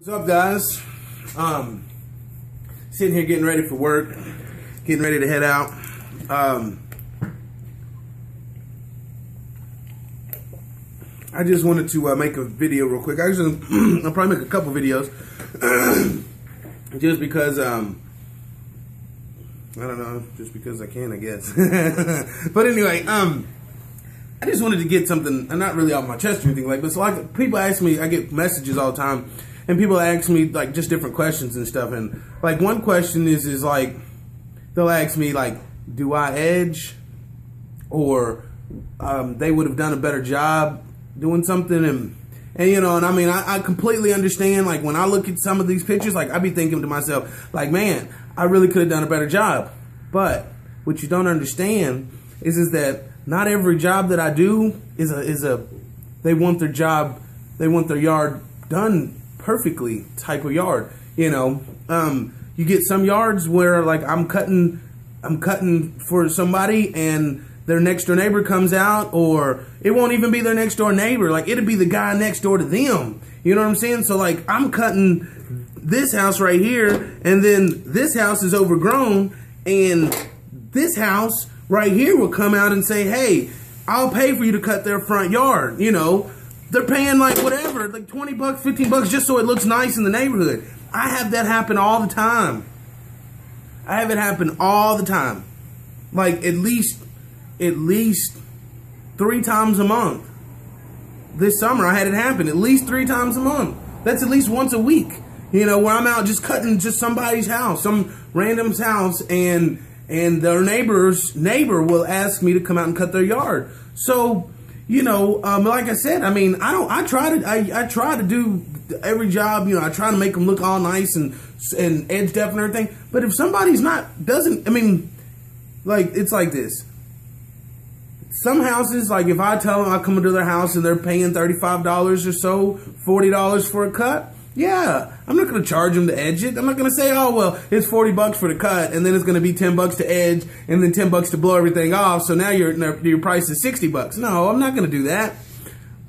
What's up, guys? Sitting here getting ready for work, getting ready to head out. I just wanted to make a video real quick. Actually, I'll probably make a couple videos, just because I don't know, just because I can, I guess. But anyway, I just wanted to get something, not really off my chest or anything like, but it's like people ask me, I get messages all the time. And people ask me like just different questions and stuff, and like one question is like they'll ask me like, do I edge, or they would have done a better job doing something, and you know, and I mean I completely understand. Like when I look at some of these pictures, like I be thinking to myself like, man, I really could have done a better job. But what you don't understand is that not every job that I do is a they want their yard done perfectly type of yard. You know, you get some yards where like I'm cutting for somebody and their next door neighbor comes out, or it won't even be their next door neighbor, like it'll be the guy next door to them. You know what I'm saying? So like I'm cutting this house right here, and then this house is overgrown, and this house right here will come out and say, hey, I'll pay for you to cut their front yard. You know, they're paying like whatever, like 20 bucks, 15 bucks, just so it looks nice in the neighborhood. I have that happen all the time. I have it happen all the time. Like at least 3 times a month. This summer I had it happen at least 3 times a month. That's at least once a week. You know, where I'm out just cutting just somebody's house, some random's house, and their neighbor will ask me to come out and cut their yard. So, you know, like I said, I mean, I try to do every job, you know, I try to make them look all nice and edged up and everything. But if somebody's I mean, like, it's like this. Some houses, like if I tell them I come into their house and they're paying $35 or so, $40 for a cut, yeah, I'm not going to charge them to edge it. I'm not going to say, oh, well, it's 40 bucks for the cut, and then it's going to be 10 bucks to edge, and then 10 bucks to blow everything off, so now your price is 60 bucks. No, I'm not going to do that.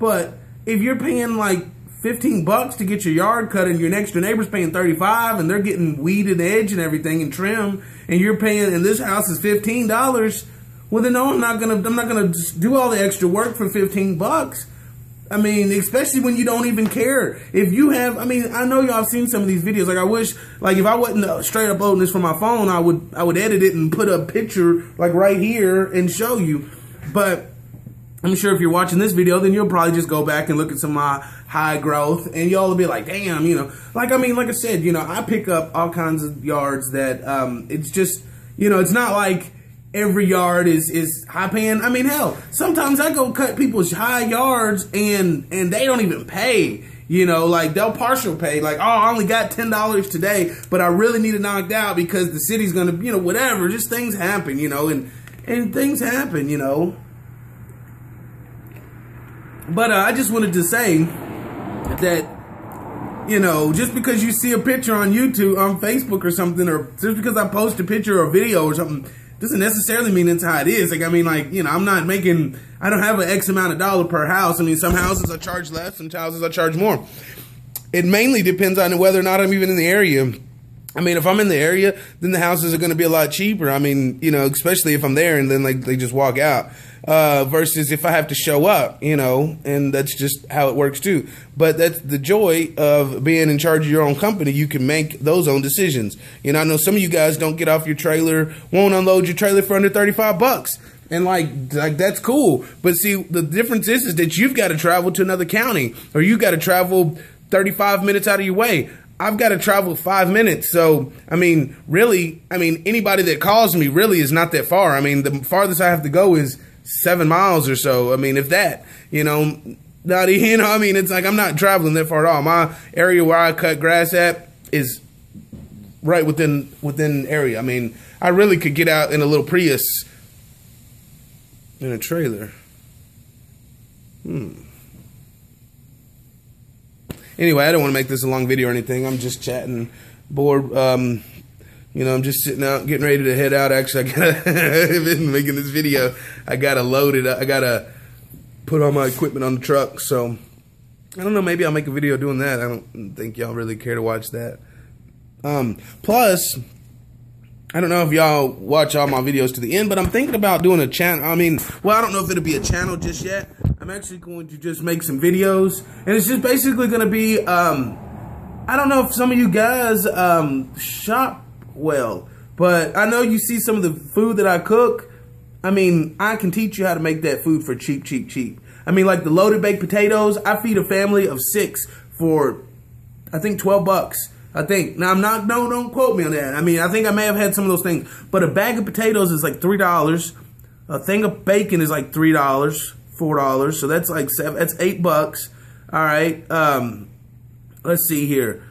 But if you're paying like 15 bucks to get your yard cut, and your next door neighbor's paying 35, and they're getting weed and edge and everything and trim, and you're paying, and this house is $15, well, then no, I'm not gonna do all the extra work for 15 bucks. I mean, especially when you don't even care. If you have, I mean, I know y'all have seen some of these videos. Like I wish, like if I wasn't straight uploading this from my phone, I would edit it and put a picture like right here and show you. But I'm sure if you're watching this video, then you'll probably just go back and look at some of my high growth, and y'all will be like, damn, you know. Like, I mean, like I said, you know, I pick up all kinds of yards that, it's just, you know, it's not like every yard is high paying. I mean, hell, sometimes I go cut people's high yards and they don't even pay. You know, like they'll partial pay. Like, oh, I only got $10 today, but I really need it knocked out because the city's gonna, you know, whatever. Just things happen, you know, and things happen, you know. But I just wanted to say that, you know, just because you see a picture on YouTube, on Facebook or something, or just because I post a picture or a video or something, doesn't necessarily mean that's how it is. Like, I mean, like, you know, I don't have an X amount of dollar per house. I mean, some houses I charge less, some houses I charge more. It mainly depends on whether or not I'm even in the area. I mean, if I'm in the area, then the houses are going to be a lot cheaper. I mean, you know, especially if I'm there and then like they just walk out. Versus if I have to show up, you know, and that's just how it works too. But that's the joy of being in charge of your own company. You can make those own decisions. You know, I know some of you guys don't get off your trailer, won't unload your trailer for under 35 bucks. And like that's cool. But see, the difference is that you've got to travel to another county, or you've got to travel 35 minutes out of your way. I've got to travel 5 minutes. So, I mean, really, I mean, anybody that calls me really is not that far. I mean, the farthest I have to go is 7 miles or so. I mean, if that, you know, not, you know, I mean, it's like I'm not traveling that far at all. My area where I cut grass at is right within area. I mean, I really could get out in a little Prius in a trailer. Anyway, I don't want to make this a long video or anything. I'm just chatting, bored. You know, I'm just sitting out, getting ready to head out. Actually, I've been making this video. I gotta load it up. I gotta put all my equipment on the truck. So I don't know, maybe I'll make a video doing that. I don't think y'all really care to watch that. Plus, I don't know if y'all watch all my videos to the end, but I'm thinking about doing a channel. I mean, well, I don't know if it'll be a channel just yet. I'm actually going to just make some videos, and it's just basically going to be, I don't know if some of you guys shop well, but I know you see some of the food that I cook. I mean, I can teach you how to make that food for cheap, cheap, cheap. I mean, like the loaded baked potatoes, I feed a family of 6 for, I think, 12 bucks. I think. Now, I'm not, no, don't quote me on that. I mean, I think I may have had some of those things. But a bag of potatoes is like $3. A thing of bacon is like $3, $4. So that's like that's $8. All right. Let's see here.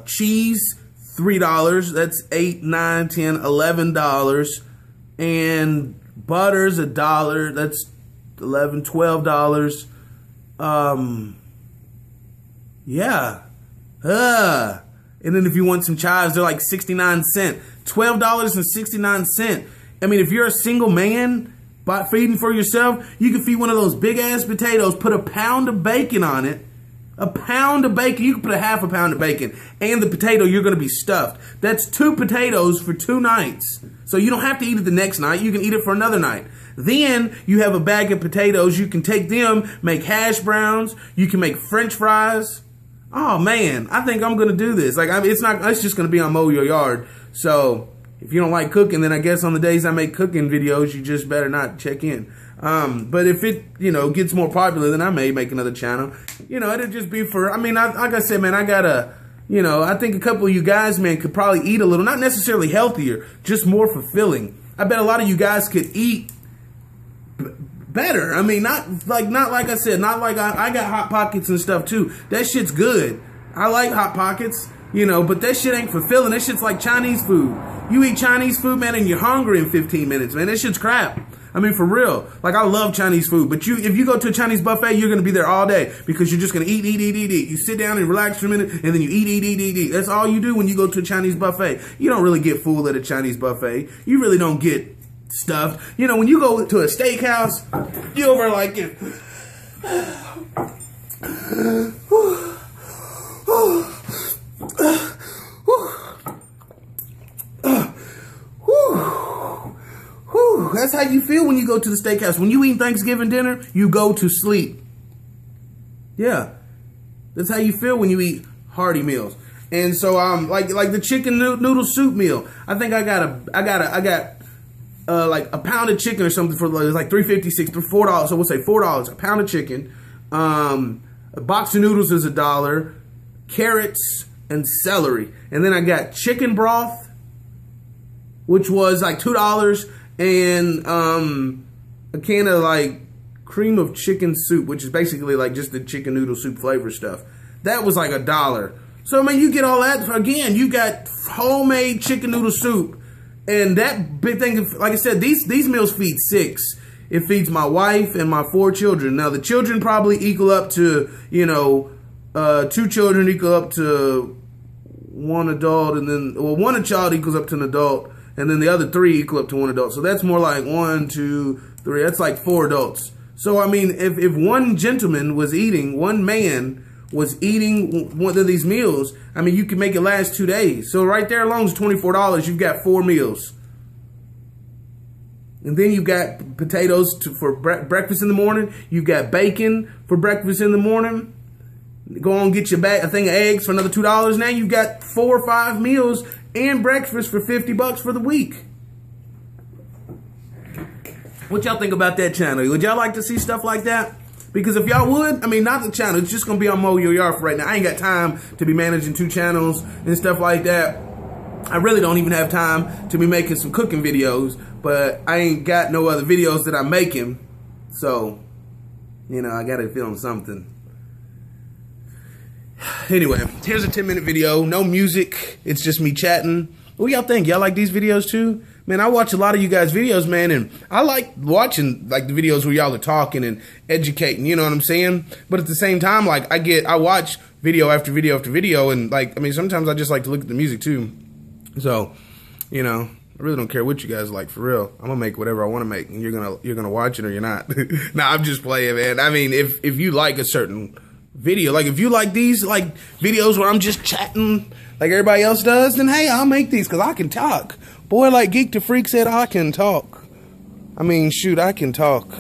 Cheese, $3. That's $8, $9, $10, $11. And butter's $1. That's $11, $12. Yeah. And then if you want some chives, they're like 69 cents. $12.69. I mean, if you're a single man feeding for yourself, you can feed one of those big ass potatoes, put a pound of bacon on it. A pound of bacon. You can put a half a pound of bacon. And the potato, you're going to be stuffed. That's 2 potatoes for 2 nights. So you don't have to eat it the next night. You can eat it for another night. Then you have a bag of potatoes. You can take them, make hash browns. You can make French fries. Oh man, I think I'm gonna do this. Like, it's just gonna be on Mow Your Yard. So if you don't like cooking, then I guess on the days I make cooking videos, you just better not check in. But if it, gets more popular, then I may make another channel. It'll just be for, I mean, like I said, man, I gotta, I think a couple of you guys, man, could probably eat a little, not necessarily healthier, just more fulfilling. I bet a lot of you guys could eat better. I mean, not like I said, not like I got Hot Pockets and stuff too. That shit's good. I like Hot Pockets, but that shit ain't fulfilling. That shit's like Chinese food. You eat Chinese food, man, and you're hungry in 15 minutes, man. That shit's crap. I mean, for real. Like, I love Chinese food, but if you go to a Chinese buffet, you're going to be there all day because you're just going to eat. You sit down and relax for a minute, and then you eat. That's all you do when you go to a Chinese buffet. You don't really get full at a Chinese buffet. You really don't get stuffed. When you go to a steakhouse, you over like it. That's how you feel when you go to the steakhouse. When you eat Thanksgiving dinner, you go to sleep. Yeah. That's how you feel when you eat hearty meals. And so like the chicken noodle soup meal. I think I got like a pound of chicken or something for like $3.56 to $4. So we'll say $4. A pound of chicken. A box of noodles is $1. Carrots and celery. And then I got chicken broth, which was like $2. And a can of like cream of chicken soup, which is basically like just the chicken noodle soup flavor stuff. That was like $1. So I mean, you get all that. Again, you got homemade chicken noodle soup. And that big thing, like I said, these meals feed 6. It feeds my wife and my 4 children. Now, the children probably equal up to, 2 children equal up to 1 adult. And then, well, 1 child equals up to an adult. And then the other 3 equal up to 1 adult. So that's more like 1, 2, 3. That's like 4 adults. So, I mean, if one gentleman was eating, one man was eating one of these meals, I mean, you can make it last 2 days. So right there alone is $24. You've got 4 meals. And then you've got potatoes for breakfast in the morning. You've got bacon for breakfast in the morning. Go on and get your a thing of eggs for another $2. Now you've got 4 or 5 meals and breakfast for $50 for the week. What y'all think about that channel? Would y'all like to see stuff like that? Because if y'all would, I mean, not the channel, it's just going to be on Mow Your Yard for right now. I ain't got time to be managing 2 channels and stuff like that. I really don't even have time to be making some cooking videos, but I ain't got no other videos that I'm making. So, I got to film something. Anyway, here's a 10-minute video. No music. It's just me chatting. What y'all think? Y'all like these videos too? Man, I watch a lot of you guys' videos, man, and I like watching like the videos where y'all are talking and educating, you know what I'm saying? But at the same time, like I watch video after video after video, and like, I mean, sometimes I just like to look at the music too. So, I really don't care what you guys like, for real. I'm gonna make whatever I want to make, and you're gonna watch it or you're not. Nah, I'm just playing, man. I mean, if you like a certain video. Like, if you like these, like, videos where I'm just chatting like everybody else does, then hey, I'll make these because I can talk. Boy, like Geek to Freak said, I can talk. I mean, shoot, I can talk.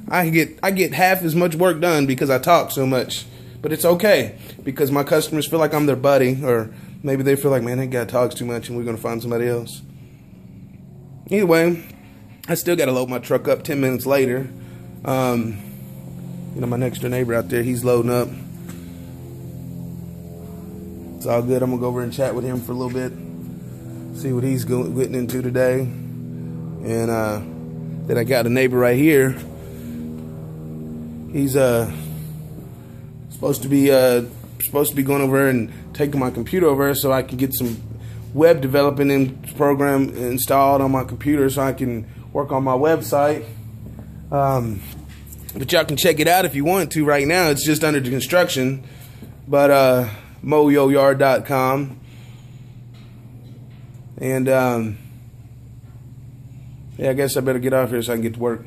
I get half as much work done because I talk so much. But it's okay because my customers feel like I'm their buddy, or maybe they feel like, man, that guy talks too much and we're going to find somebody else. Either way, I still got to load my truck up 10 minutes later. You know, my next door neighbor out there, he's loading up. It's all good. I'm going to go over and chat with him for a little bit. See what he's getting into today. And then I got a neighbor right here. He's supposed to be going over and taking my computer over so I can get some web developing program installed on my computer so I can work on my website. But y'all can check it out if you want to right now. It's just under construction. But moyoyard.com. And yeah, I guess I better get off here so I can get to work.